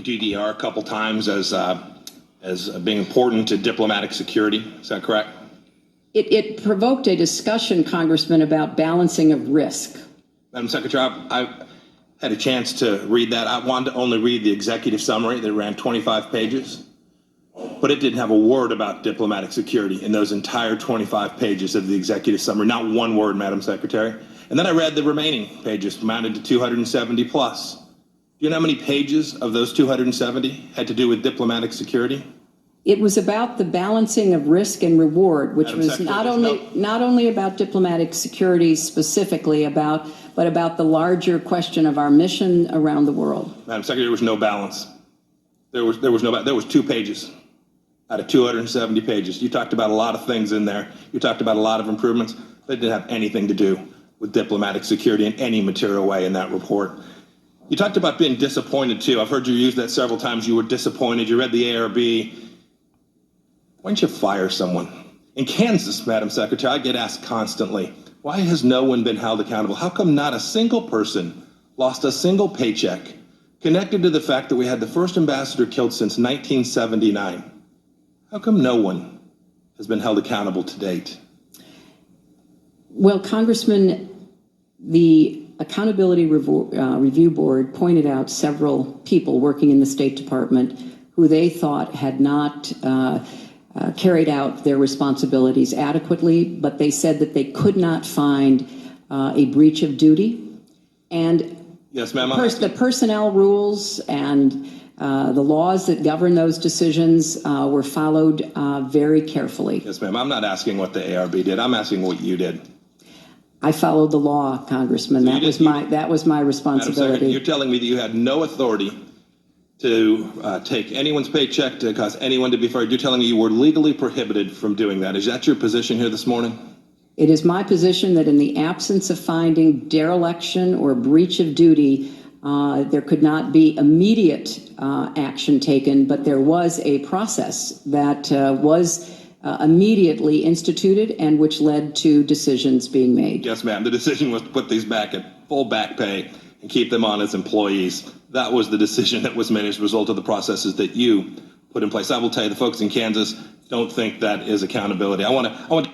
DDR a couple times as being important to diplomatic security. Is that correct? It provoked a discussion, Congressman, about balancing of risk. Madam Secretary, I had a chance to read that. I wanted to only read the executive summary that ran 25 pages, but it didn't have a word about diplomatic security in those entire 25 pages of the executive summary. Not one word, Madam Secretary. And then I read the remaining pages, amounted to 270 plus. Do you know how many pages of those 270 had to do with diplomatic security? It was about the balancing of risk and reward, which was not only about diplomatic security specifically, but about the larger question of our mission around the world. Madam Secretary, there was no balance. There was 2 pages out of 270 pages. You talked about a lot of things in there. You talked about a lot of improvements. They didn't have anything to do with diplomatic security in any material way in that report. You talked about being disappointed too. I've heard you use that several times. You were disappointed. You read the ARB. Why don't you fire someone? In Kansas, Madam Secretary, I get asked constantly, why has no one been held accountable? How come not a single person lost a single paycheck connected to the fact that we had the first ambassador killed since 1979? How come no one has been held accountable to date? Well, Congressman, the Accountability Review Board pointed out several people working in the State Department who they thought had not carried out their responsibilities adequately, but they said that they could not find a breach of duty. And yes, ma'am. The personnel rules and the laws that govern those decisions were followed very carefully. Yes, ma'am. I'm not asking what the ARB did. I'm asking what you did. I followed the law, Congressman. So that was my responsibility. You're telling me that you had no authority to take anyone's paycheck to cause anyone to be fired. You're telling me you were legally prohibited from doing that. Is that your position here this morning? It is my position that in the absence of finding dereliction or breach of duty, there could not be immediate action taken, but there was a process that was immediately instituted and which led to decisions being made. Yes, ma'am. The decision was to put these back at full back pay and keep them on as employees. That was the decision that was made as a result of the processes that you put in place. I will tell you, the folks in Kansas don't think that is accountability. I want to